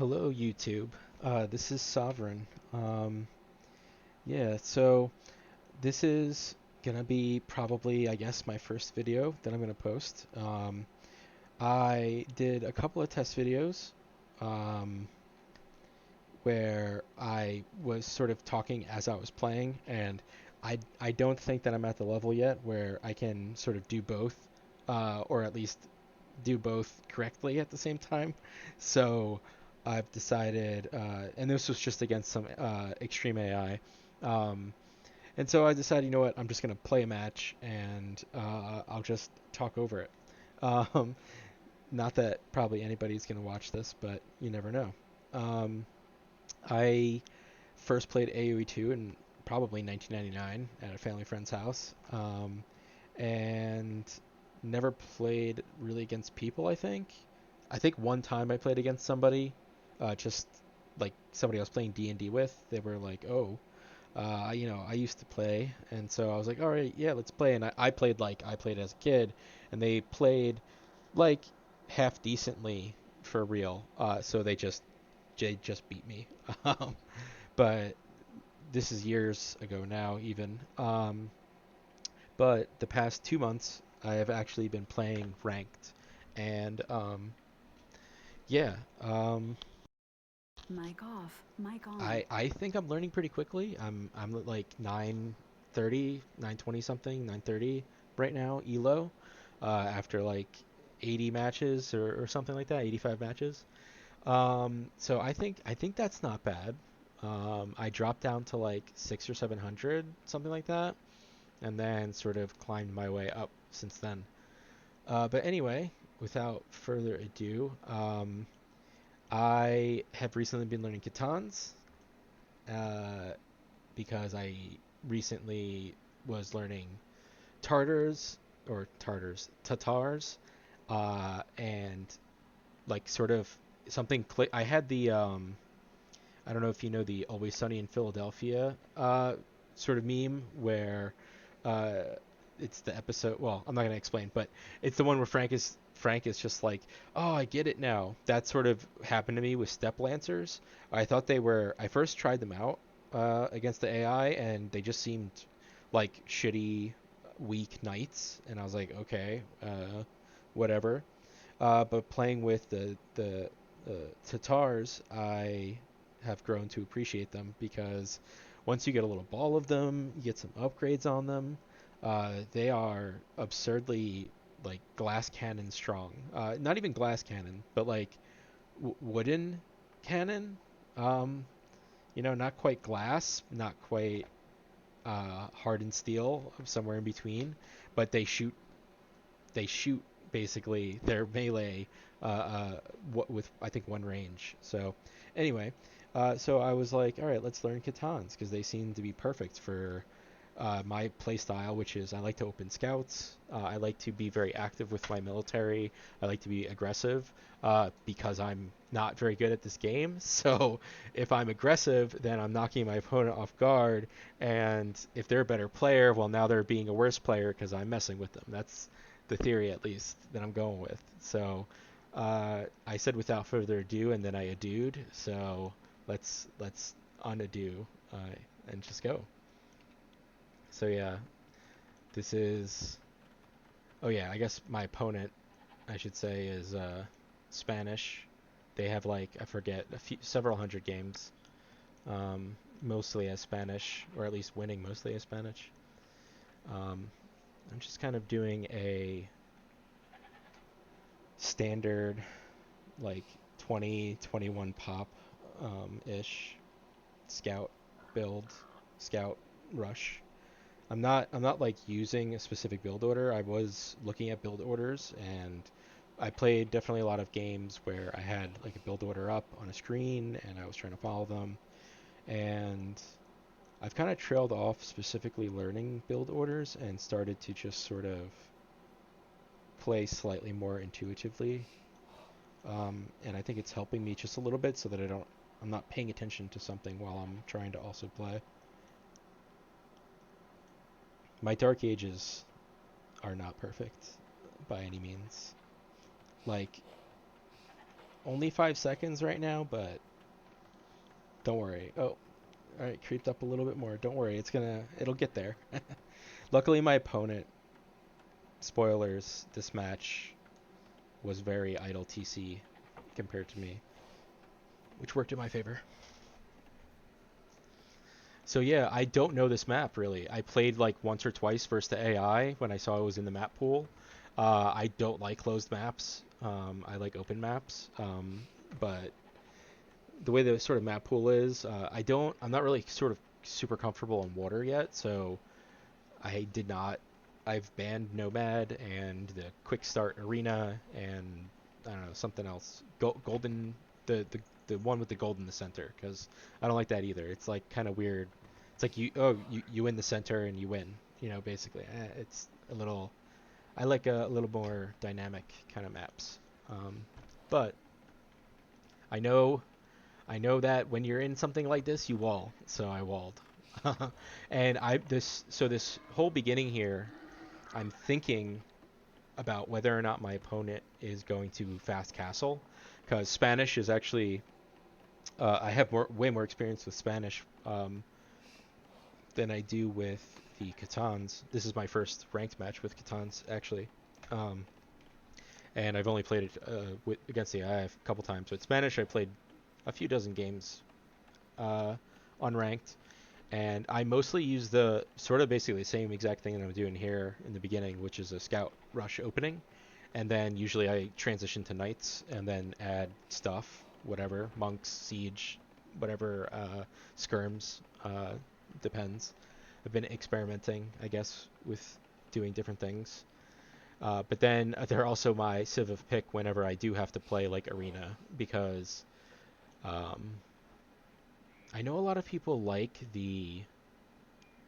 Hello, YouTube. This is Sovereign. Yeah, so this is gonna be probably, I guess, my first video that I'm gonna post. I did a couple of test videos um, where I was sort of talking as I was playing, and I don't think that I'm at the level yet where I can sort of do both, or at least do both correctly at the same time. So I've decided, and this was just against some extreme AI. Um, and so I decided, you know what, I'm just going to play a match and I'll just talk over it. Um, Not that probably anybody's going to watch this, but you never know. Um, I first played AoE2 in probably 1999 at a family friend's house. And never played really against people, I think. I think one time I played against somebody, just like somebody I was playing D&D with. They were like, "Oh, I used to play," and so I was like, "All right, yeah, let's play." And I played like I played as a kid, and they played like half decently for real. So they just beat me. Um, but this is years ago now, even. But the past 2 months, I have actually been playing ranked, and yeah, Mic off, mic on. I think I'm learning pretty quickly. I'm at like 930, 920 something, 930 right now, elo, after like 80 matches or something like that, 85 matches. So I think that's not bad. I dropped down to like 6 or 700, something like that, and then sort of climbed my way up since then. But anyway, without further ado, I have recently been learning Khitans uh, because I recently was learning Tatars, and like sort of something click. I had the I don't know if you know the Always Sunny in Philadelphia sort of meme where uh, it's the episode. Well, I'm not gonna explain, but it's the one where Frank is just like, oh, I get it now. That sort of happened to me with Step Lancers. I thought they were. I first tried them out against the AI, and they just seemed like shitty, weak knights, and I was like, okay, whatever. But playing with the Tatars, I have grown to appreciate them because once you get a little ball of them, you get some upgrades on them. They are absurdly like glass cannon strong. Not even glass cannon, but like wooden cannon. Um, not quite glass, not quite hardened steel, somewhere in between. But they shoot basically their melee with I think one range. So anyway, so I was like, all right, let's learn Catans because they seem to be perfect for my play style, which is I like to open scouts. I like to be very active with my military. I like to be aggressive because I'm not very good at this game. So if I'm aggressive, then I'm knocking my opponent off guard. And if they're a better player, well, now they're being a worse player because I'm messing with them. That's the theory, at least, that I'm going with. So I said without further ado, and then I adooed. So let's unado and just go. So yeah, this is. Oh yeah, I guess my opponent, I should say, is Spanish. They have like I forget several hundred games, mostly as Spanish, or at least winning mostly as Spanish. Um, I'm just kind of doing a standard like 2021 pop ish scout build, scout rush. I'm not like using a specific build order. I was looking at build orders, and I played definitely a lot of games where I had like a build order up on a screen and I was trying to follow them. And I've kind of trailed off specifically learning build orders and started to just sort of play slightly more intuitively. And I think it's helping me just a little bit so that I'm not paying attention to something while I'm trying to also play. My Dark Ages are not perfect by any means. Like only 5 seconds right now, but don't worry. Oh, all right, creeped up a little bit more. Don't worry, it'll get there. Luckily, my opponent, spoilers, this match was very idle TC compared to me, which worked in my favor. So yeah, I don't know this map really. I played like once or twice versus the AI when I saw it was in the map pool. I don't like closed maps. I like open maps. But the way the sort of map pool is, I'm not really sort of super comfortable in water yet. So I did not. I've banned Nomad and the Quick Start Arena and I don't know something else. Golden, the one with the gold in the center because I don't like that either. It's like kind of weird. It's like you win the center and you win. Basically, it's a little. I like a little more dynamic kind of maps. Um, but I know I know that when you're in something like this, you wall. So I walled. And this whole beginning here, I'm thinking about whether or not my opponent is going to fast castle, because Spanish is actually I have way more experience with Spanish than I do with the Khitans. This is my first ranked match with Khitans actually, um, and I've only played it against the AI a couple times. But Spanish, I played a few dozen games uh, unranked, and I mostly use the sort of basically the same exact thing that I'm doing here in the beginning, which is a scout rush opening, and then usually I transition to knights and then add stuff, whatever, monks, siege, whatever, skirms, depends. I've been experimenting, I guess, with doing different things. But then they're also my civ of pick whenever I do have to play like arena because um, I know a lot of people like the.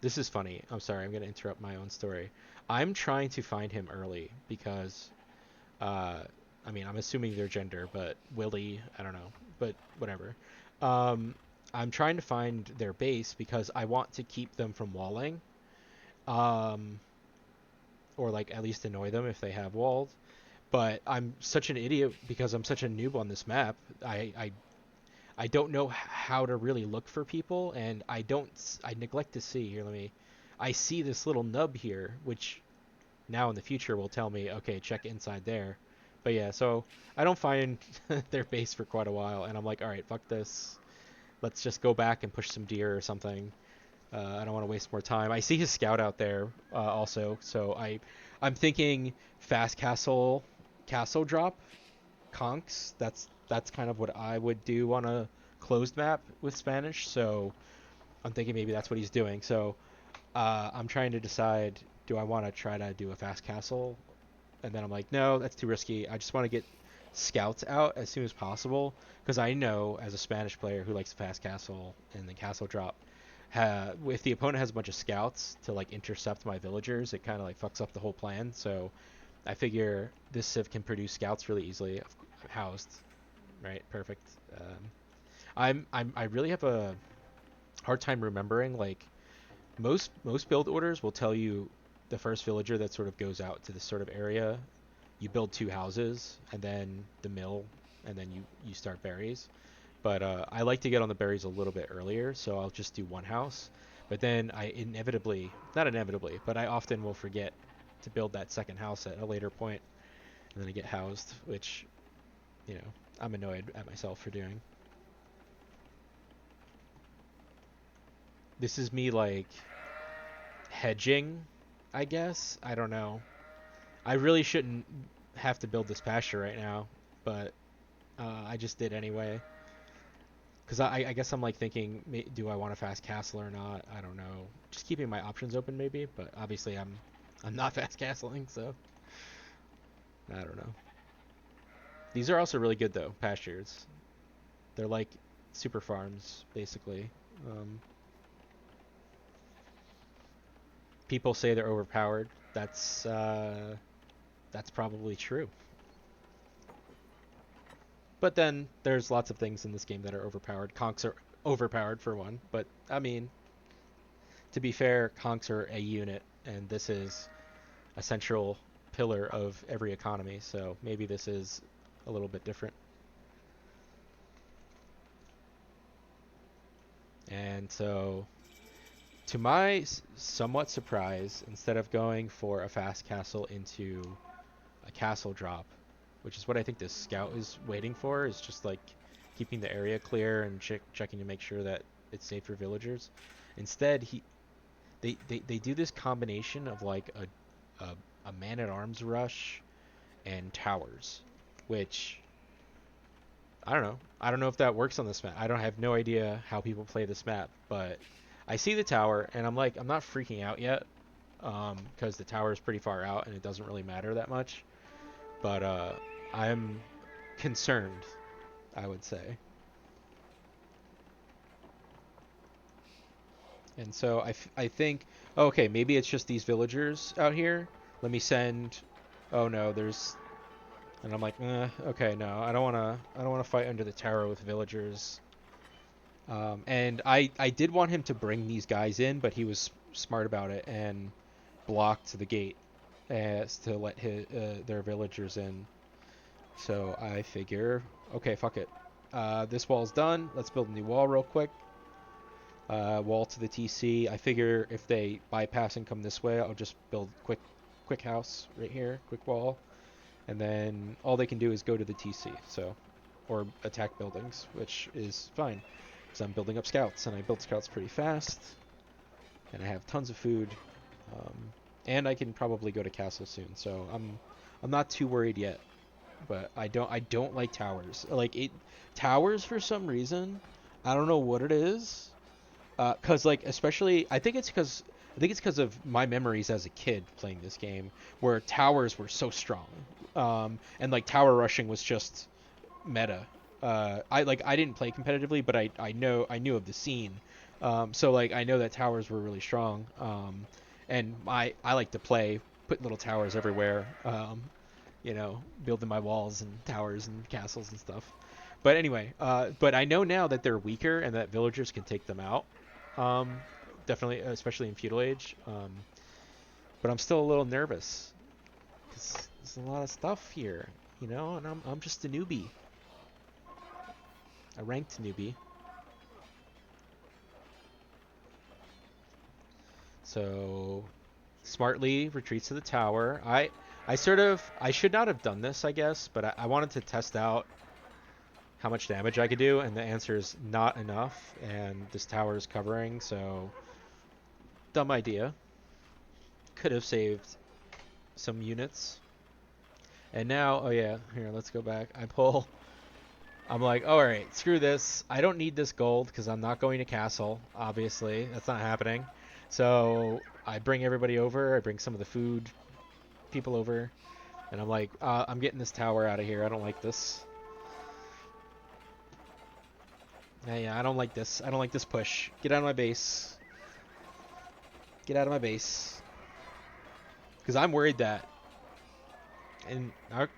This is funny. I'm sorry. I'm going to interrupt my own story. I'm trying to find him early because uh, I mean, I'm assuming their gender, but Willie, I don't know, but whatever. Um, I'm trying to find their base because I want to keep them from walling, um, or like at least annoy them if they have walled. But I'm such an idiot because I'm such a noob on this map. I don't know how to really look for people, and I neglect to see here. I see this little nub here, which now in the future will tell me, okay, check inside there. But yeah, so I don't find their base for quite a while, and I'm like, all right, fuck this. Let's just go back and push some deer or something. I don't want to waste more time. I see his scout out there also, so I'm thinking fast castle drop conks. That's kind of what I would do on a closed map with Spanish. So I'm thinking maybe that's what he's doing. So I'm trying to decide, do I want to try to do a fast castle? And then I'm like, no, that's too risky. I just want to get scouts out as soon as possible because I know as a Spanish player who likes fast castle and the castle drop, if the opponent has a bunch of scouts to like intercept my villagers, it kind of like fucks up the whole plan. So I figure this civ can produce scouts really easily. Housed, right? Perfect. I really have a hard time remembering like most build orders will tell you the first villager that sort of goes out to this sort of area, you build two houses and then the mill, and then you start berries. But I like to get on the berries a little bit earlier, so I'll just do one house. But then I inevitably, not inevitably, but I often will forget to build that second house at a later point, and then I get housed, which you know I'm annoyed at myself for doing. This is me like hedging, I guess. I don't know. I really shouldn't have to build this pasture right now, but I just did anyway. Because I guess I'm like thinking, do I want a fast castle or not? I don't know. Just keeping my options open maybe, but obviously I'm not fast castling, so I don't know. These are also really good though, pastures. They're like super farms basically. Um, People say they're overpowered. That's probably true. But then there's lots of things in this game that are overpowered. Conks are overpowered for one, but I mean, to be fair, conks are a unit, and this is a central pillar of every economy. So maybe this is a little bit different. And so, to my somewhat surprise, instead of going for a fast castle into a castle drop, which is what I think this scout is waiting for, is just like keeping the area clear and checking to make sure that it's safe for villagers. Instead, they do this combination of like a man-at-arms rush and towers, which I don't know. I don't know if that works on this map. I don't have no idea how people play this map, but I see the tower and I'm like, I'm not freaking out yet, because the tower is pretty far out and it doesn't really matter that much. But I'm concerned, I would say. And so I think, oh, okay, maybe it's just these villagers out here. Let me send. Oh no, there's. And I'm like, okay, no, I don't wanna fight under the tower with villagers. And I did want him to bring these guys in, but he was smart about it and blocked the gate as to let their villagers in. So I figure, okay, fuck it. This wall's done. Let's build a new wall real quick. Wall to the TC. I figure if they bypass and come this way, I'll just build quick house right here, quick wall, and then all they can do is go to the TC. So, or attack buildings, which is fine, because I'm building up scouts, and I build scouts pretty fast, and I have tons of food, um, and I can probably go to castle soon. So I'm not too worried yet. But I don't like towers. Like it towers for some reason. I don't know what it is. Cause like especially I think it's because of my memories as a kid playing this game where towers were so strong. And like tower rushing was just meta. I didn't play competitively, but I knew of the scene. So like I know that towers were really strong. And I like to play put little towers everywhere. Building my walls and towers and castles and stuff. But anyway, but I know now that they're weaker and that villagers can take them out. Um, Definitely, especially in feudal age. But I'm still a little nervous because there's a lot of stuff here, and I'm just a newbie, a ranked newbie. So smartly retreats to the tower. I should not have done this, I guess, but I wanted to test out how much damage I could do, and the answer is not enough, and this tower is covering, so dumb idea. Could have saved some units. And now, oh yeah, here, let's go back. I'm like, all right, screw this. I don't need this gold because I'm not going to castle, obviously. That's not happening. So I bring everybody over. I bring some of the food people over. And I'm like, I'm getting this tower out of here. I don't like this. Yeah, I don't like this. I don't like this push. Get out of my base. Get out of my base. Because I'm worried that, and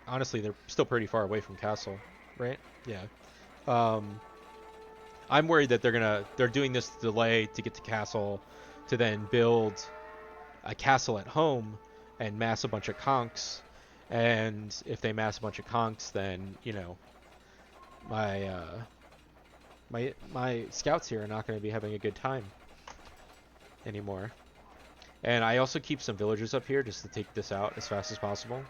honestly, they're still pretty far away from castle, right? Yeah. Um, I'm worried that they're doing this delay to get to castle, to then build a castle at home and mass a bunch of conks. And if they mass a bunch of conks, then my my scouts here are not going to be having a good time anymore. And I also keep some villagers up here just to take this out as fast as possible.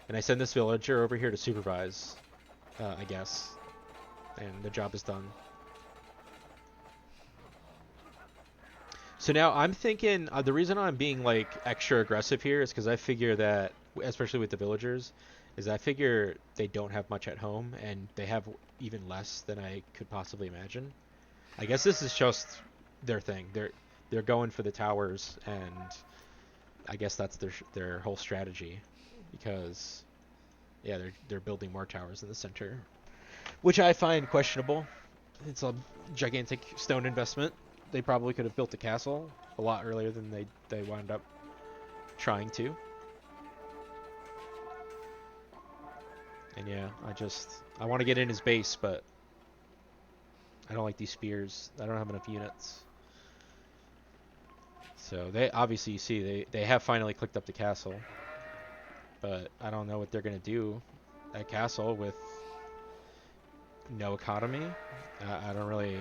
And I send this villager over here to supervise, I guess. And the job is done. So now I'm thinking, the reason I'm being like extra aggressive here is because I figure that, especially with the villagers, is I figure they don't have much at home and they have even less than I could possibly imagine. I guess this is just their thing. They're going for the towers, and I guess that's their whole strategy, because yeah, they're building more towers in the center, which I find questionable. It's a gigantic stone investment. They probably could have built a castle a lot earlier than they wound up trying to. And yeah, I want to get in his base, but I don't like these spears. I don't have enough units. So they obviously, you see, they have finally clicked up the castle, but I don't know what they're gonna do at castle with no economy. I don't really.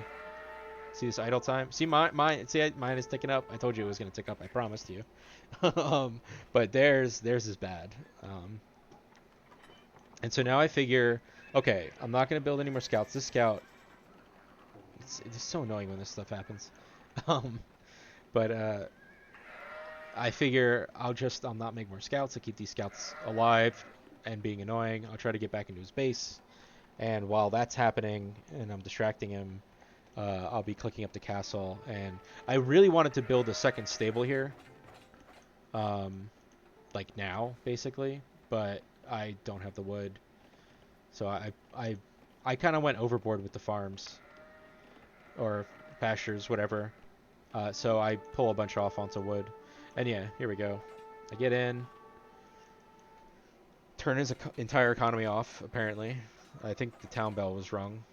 See this idle time? See mine is ticking up. I told you it was gonna tick up. I promised you. um, but theirs is bad. And so now I figure, okay, I'm not gonna build any more scouts. This scout, it's so annoying when this stuff happens. Um, but I figure I'll not make more scouts to keep these scouts alive and being annoying. I'll try to get back into his base, and while that's happening and I'm distracting him, I'll be clicking up the castle. And I really wanted to build a second stable here, um, like now, basically, but I don't have the wood, so I kind of went overboard with the farms or pastures, whatever. So I pull a bunch off onto wood, and yeah, here we go. I get in, turn his entire economy off. Apparently, I think the town bell was rung.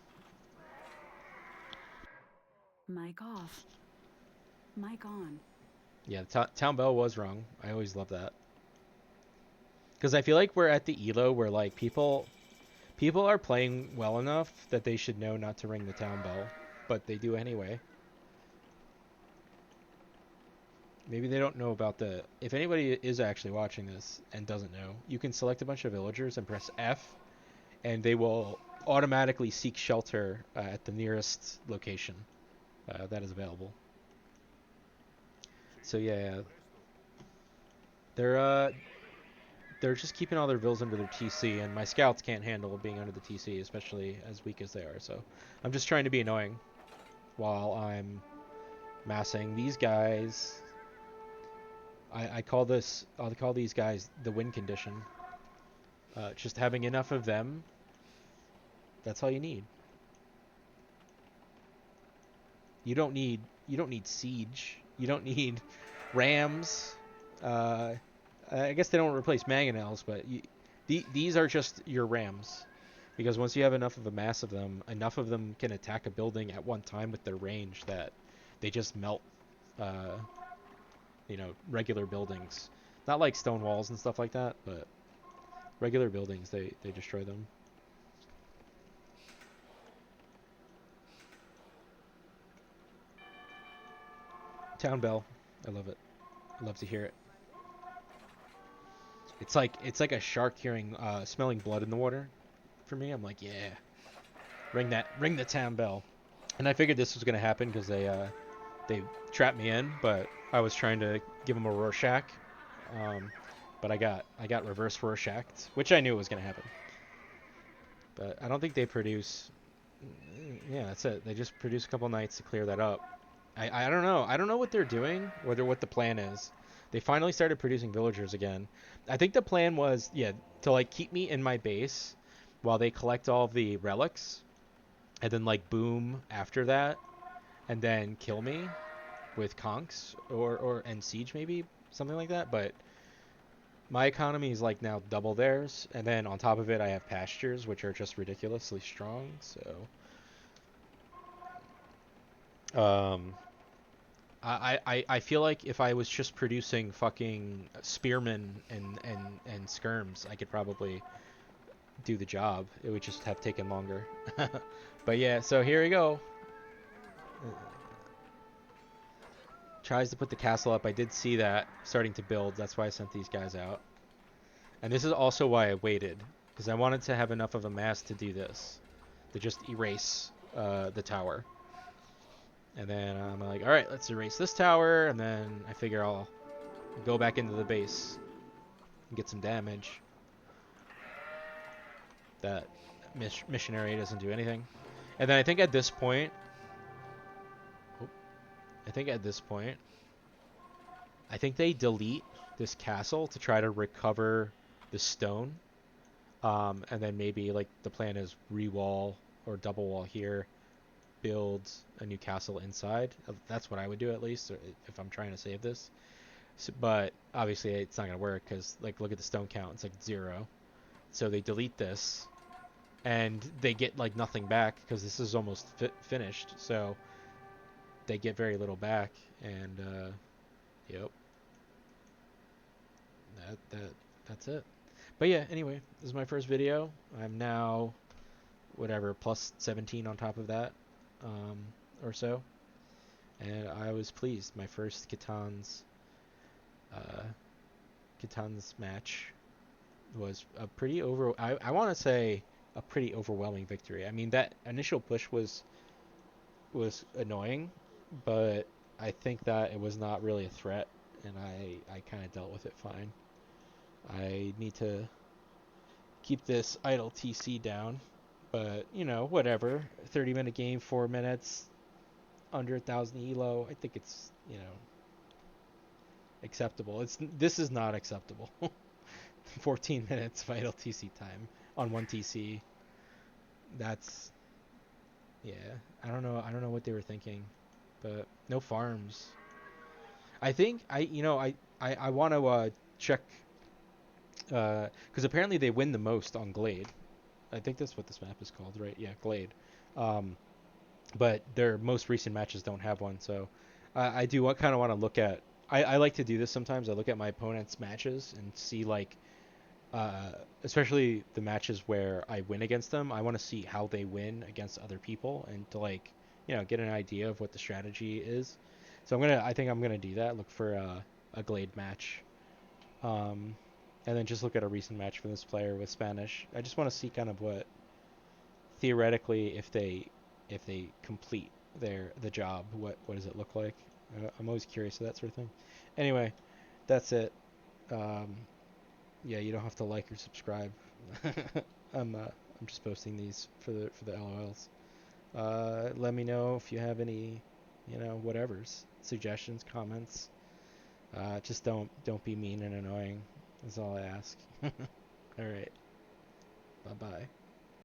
Mic off. Mic on. Yeah, the town bell was rung. I always love that because I feel like we're at the elo where like people are playing well enough that they should know not to ring the town bell, but they do anyway. Maybe they don't know about the. If anybody is actually watching this and doesn't know, you can select a bunch of villagers and press F, and they will automatically seek shelter at the nearest location that is available. So yeah, they're uh, they're just keeping all their vills under their TC, and my scouts can't handle being under the TC, especially as weak as they are. So I'm just trying to be annoying while I'm massing these guys. I'll call these guys the win condition. Just having enough of them, that's all you need. You don't need siege. You don't need rams. Uh, I guess they don't replace mangonels, but these are just your rams. Because once you have enough of a mass of them, enough of them can attack a building at one time with their range that they just melt, uh, regular buildings. Not like stone walls and stuff like that, but regular buildings, they destroy them. Town bell. I love it. I love to hear it. It's like a shark smelling blood in the water for me. I'm like, yeah, ring the town bell. And I figured this was gonna happen because they trapped me in, but I was trying to give them a Rorschach, um, but I got reverse Rorschached, which I knew was gonna happen. But I don't think they produce. Yeah, that's it. They just produce a couple nights to clear that up. I don't know. I don't know what they're doing, whether what the plan is. They finally started producing villagers again. I think the plan was, yeah, to like keep me in my base while they collect all of the relics, and then like boom after that, and then kill me with conks or and siege maybe something like that. But my economy is like now double theirs, and then on top of it I have pastures which are just ridiculously strong. So I feel like if I was just producing fucking spearmen and skirms, I could probably do the job. It would just have taken longer. But yeah, so here we go. Tries to put the castle up. I did see that starting to build. That's why I sent these guys out. And this is also why I waited, because I wanted to have enough of a mass to do this, to just erase the tower. And then I'm like, all right, let's erase this tower, and then I figure I'll go back into the base and get some damage. That missionary doesn't do anything. And then I think at this point, I think at this point, I think they delete this castle to try to recover the stone. And then maybe like the plan is re-wall or double wall here, build a new castle inside. That's what I would do at least if I'm trying to save this. So, but obviously it's not gonna work because like look at the stone count, it's like 0. So they delete this and they get like nothing back because this is almost finished. So they get very little back, and yep, that's it. But yeah, anyway, this is my first video. I'm now whatever plus 17 on top of that, or so. and I was pleased. My first uh, Khitans match was a pretty I want to say a pretty overwhelming victory. I mean, that initial push was annoying, but I think that it was not really a threat, and I kind of dealt with it fine. I need to keep this idle TC down, but whatever. 30-minute game, 4 minutes, under 1,000 elo. I think it's acceptable. This is not acceptable. 14 minutes of idle TC time on one TC. That's yeah. I don't know what they were thinking, but no farms. I think I want to check because apparently they win the most on Glade. I think that's what this map is called, right? Yeah, Glade. Um, but their most recent matches don't have one, so I do kind of want to look at. I like to do this sometimes. I look at my opponent's matches and see uh, especially the matches where I win against them. I want to see how they win against other people and to get an idea of what the strategy is. So I think I'm gonna do that. Look for a Glade match, um, and then just look at a recent match from this player with Spanish. I just want to see kind of what theoretically if they complete the job, what does it look like? I'm always curious of that sort of thing. Anyway, that's it. Um, yeah, you don't have to like or subscribe. I'm just posting these for the LOLs. Let me know if you have any, whatever's suggestions, comments. Just don't be mean and annoying. Is all I ask. All right. Bye bye.